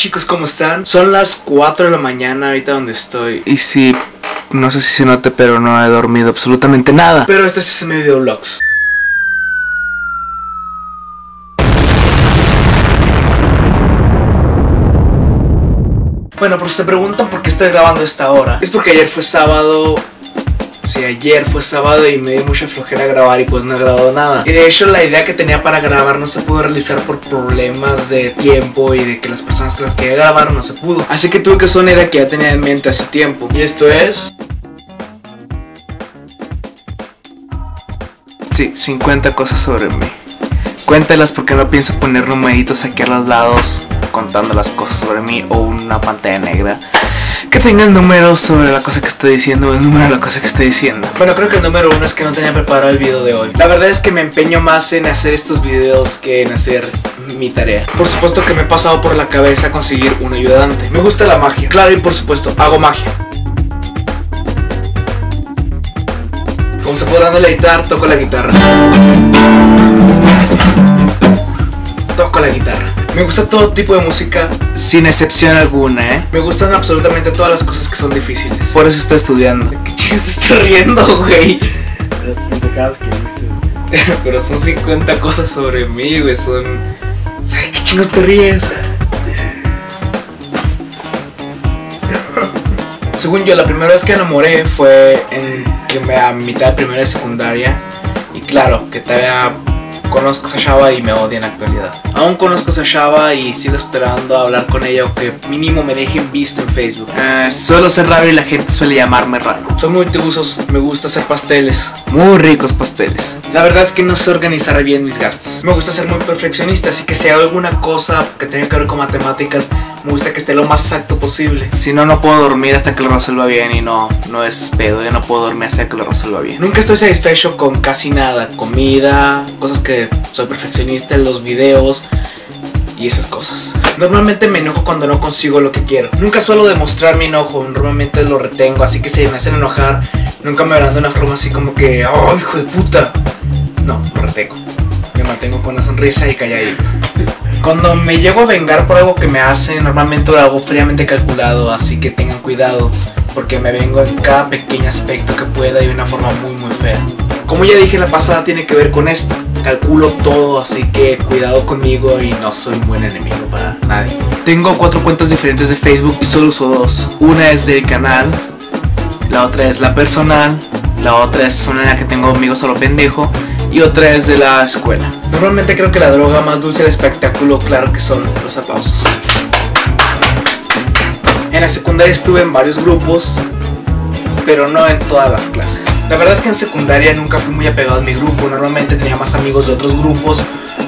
chicos, ¿cómo están? Son las 4 de la mañana ahorita donde estoy. Y sí, no sé si se note, pero no he dormido absolutamente nada. Pero este es mi videovlogs. Bueno, por si se preguntan por qué estoy grabando a esta hora, es porque ayer fue sábado. Sí, ayer fue sábado y me dio mucha flojera grabar y pues no he grabado nada. Y de hecho la idea que tenía para grabar no se pudo realizar por problemas de tiempo y de que las personas que las quería grabar no se pudo. Así que tuve que hacer una idea que ya tenía en mente hace tiempo. Y esto es... Sí, 50 cosas sobre mí. Cuéntalas porque no pienso poner numeritos aquí a los lados contando las cosas sobre mí o una pantalla negra que tenga el número sobre la cosa que estoy diciendo o el número de la cosa que estoy diciendo. Bueno, creo que el número 1 es que no tenía preparado el video de hoy. La verdad es que me empeño más en hacer estos videos que en hacer mi tarea. Por supuesto que me he pasado por la cabeza conseguir un ayudante. Me gusta la magia. Claro, y por supuesto, hago magia. Como se podrán deleitar, toco la guitarra. Toco la guitarra. Me gusta todo tipo de música, sin excepción alguna, ¿eh? Me gustan absolutamente todas las cosas que son difíciles. Por eso estoy estudiando. ¿Qué chingas te estoy riendo, güey? Las pendejadas que dices. Pero son 50 cosas sobre mí, güey. Son... ¿Qué chingos te ríes? Según yo, la primera vez que enamoré fue a mitad de primera y secundaria. Y claro, que todavía conozco a esa chava y me odia en la actualidad. Aún conozco a esa chava y sigo esperando a hablar con ella o que mínimo me dejen visto en Facebook. Suelo ser raro y la gente suele llamarme raro. Soy muy multiusos, me gusta hacer pasteles, muy ricos pasteles. La verdad es que no sé organizar bien mis gastos. Me gusta ser muy perfeccionista, así que si hago alguna cosa que tenga que ver con matemáticas, me gusta que esté lo más exacto posible. Si no, no puedo dormir hasta que lo resuelva bien y no es pedo, yo no puedo dormir hasta que lo resuelva bien. Nunca estoy satisfecho con casi nada, comida, cosas que soy perfeccionista en los videos y esas cosas. Normalmente me enojo cuando no consigo lo que quiero. Nunca suelo demostrar mi enojo, normalmente lo retengo, así que si me hacen enojar, nunca me verán de una forma así como que ¡oh, hijo de puta! No, lo retengo. Me mantengo con una sonrisa y calladito. Cuando me llego a vengar por algo que me hacen, normalmente lo hago fríamente calculado, así que tengan cuidado, porque me vengo en cada pequeño aspecto que pueda y de una forma muy fea. Como ya dije, la pasada tiene que ver con esto. Calculo todo, así que cuidado conmigo y no soy un buen enemigo para nadie. Tengo 4 cuentas diferentes de Facebook y solo uso 2. Una es del canal, la otra es la personal, la otra es una en la que tengo amigos solo pendejo y otra es de la escuela. Normalmente creo que la droga más dulce del espectáculo, claro que son los aplausos. En la secundaria estuve en varios grupos, pero no en todas las clases. La verdad es que en secundaria nunca fui muy apegado a mi grupo. Normalmente tenía más amigos de otros grupos,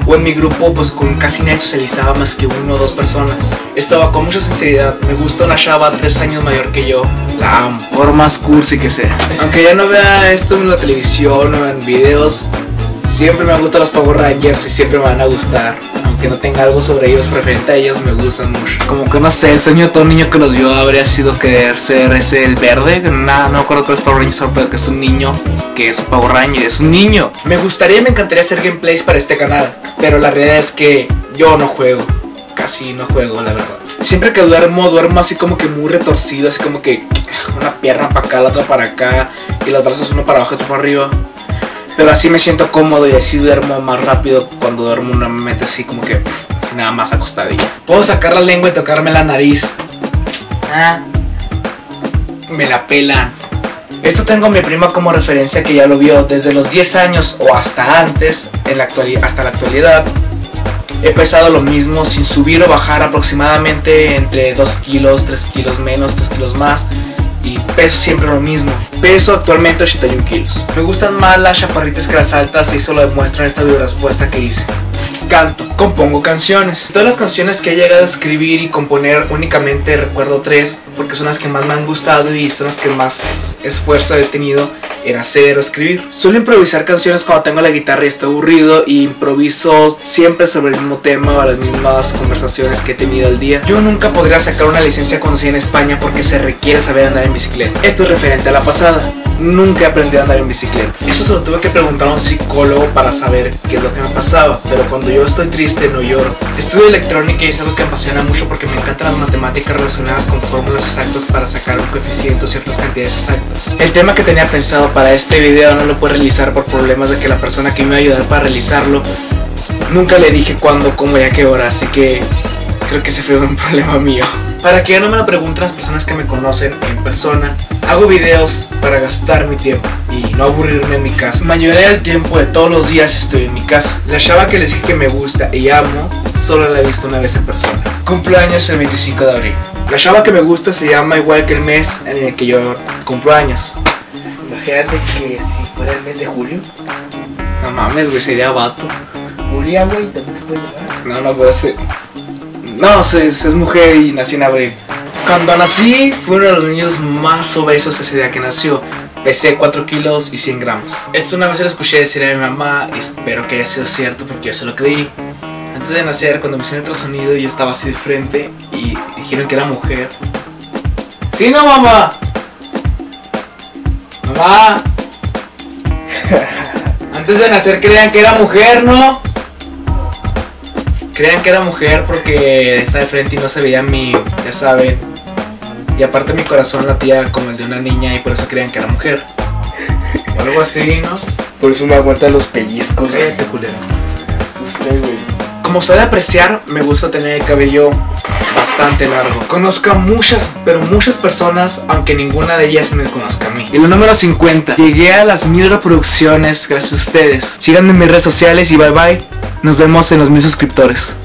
o en mi grupo pues con casi nadie socializaba más que 1 o 2 personas. Estaba con mucha sinceridad. Me gusta una chava 3 años mayor que yo. La amo, por más cursi que sea. Aunque ya no vea esto en la televisión o en videos, siempre me gustan los Power Rangers y siempre me van a gustar. Aunque no tenga algo sobre ellos preferente a ellos, me gustan mucho. Como que no sé, el sueño de todo niño que los vio habría sido querer ser ese el verde. Nada, no me acuerdo cuál es Power Ranger, pero que es un niño, que es un Power Ranger, es un niño. Me gustaría y me encantaría hacer gameplays para este canal, pero la realidad es que yo no juego. Casi no juego, la verdad. Siempre que duermo así como que muy retorcido, así como que una pierna para acá, la otra para acá, y los brazos uno para abajo y otro para arriba. Pero así me siento cómodo y así duermo más rápido cuando duermo una mente así como que así nada más acostadilla. Puedo sacar la lengua y tocarme la nariz. Me la pelan. Esto tengo a mi prima como referencia que ya lo vio desde los 10 años o hasta antes, hasta la actualidad. He pesado lo mismo sin subir o bajar aproximadamente entre 2 kilos, 3 kilos menos, 3 kilos más. Y peso siempre lo mismo. Peso actualmente 81 kilos. Me gustan más las chaparritas que las altas y eso lo demuestro en esta video respuesta que hice. Canto, compongo canciones. Todas las canciones que he llegado a escribir y componer únicamente recuerdo 3, porque son las que más me han gustado y son las que más esfuerzo he tenido en hacer o escribir. Suelo improvisar canciones cuando tengo la guitarra y estoy aburrido, y improviso siempre sobre el mismo tema o las mismas conversaciones que he tenido al día. Yo nunca podría sacar una licencia conducir en España porque se requiere saber andar en bicicleta. Esto es referente a la pasada. nunca he aprendido a andar en bicicleta. Eso se lo tuve que preguntar a un psicólogo para saber qué es lo que me pasaba, pero cuando yo estoy triste no lloro. Estudio electrónica y es algo que me apasiona mucho porque me encantan las matemáticas relacionadas con fórmulas exactas para sacar un coeficiente o ciertas cantidades exactas. El tema que tenía pensado para este video no lo pude realizar por problemas de que la persona que me iba a ayudar para realizarlo nunca le dije cuándo, cómo y a qué hora, así que creo que ese fue un problema mío. Para que ya no me lo pregunten las personas que me conocen en persona, hago videos para gastar mi tiempo y no aburrirme en mi casa. La mayoría del tiempo de todos los días estoy en mi casa. La chava que les dije que me gusta y amo, solo la he visto una vez en persona. Cumplo años el 25 de abril. La chava que me gusta se llama igual que el mes en el que yo cumplo años. Imagínate que si fuera el mes de julio. No mames, güey, sería vato. Julia, güey, también se puede llamar. No puede ser. No, es mujer y nací en abril. Cuando nací, fui uno de los niños más obesos ese día que nació. Pesé 4 kilos y 100 gramos. Esto una vez lo escuché decir a mi mamá y espero que haya sido cierto porque yo se lo creí. Antes de nacer, cuando me hicieron el ultrasonido, yo estaba así de frente y dijeron que era mujer. ¡Sí, no, mamá! ¡Mamá! Antes de nacer creían que era mujer, ¿no? Creían que era mujer porque está de frente y no se veía ya saben. Y aparte mi corazón latía como el de una niña y por eso creían que era mujer. O algo así, ¿no? Por eso me aguantan los pellizcos, Te culero. Usted, güey. Como se de apreciar, me gusta tener el cabello bastante largo. Conozco a muchas, pero muchas personas, aunque ninguna de ellas me conozca a mí. Y el número 50. Llegué a las 1000 reproducciones gracias a ustedes. Síganme en mis redes sociales y bye bye. Nos vemos en los 1000 suscriptores.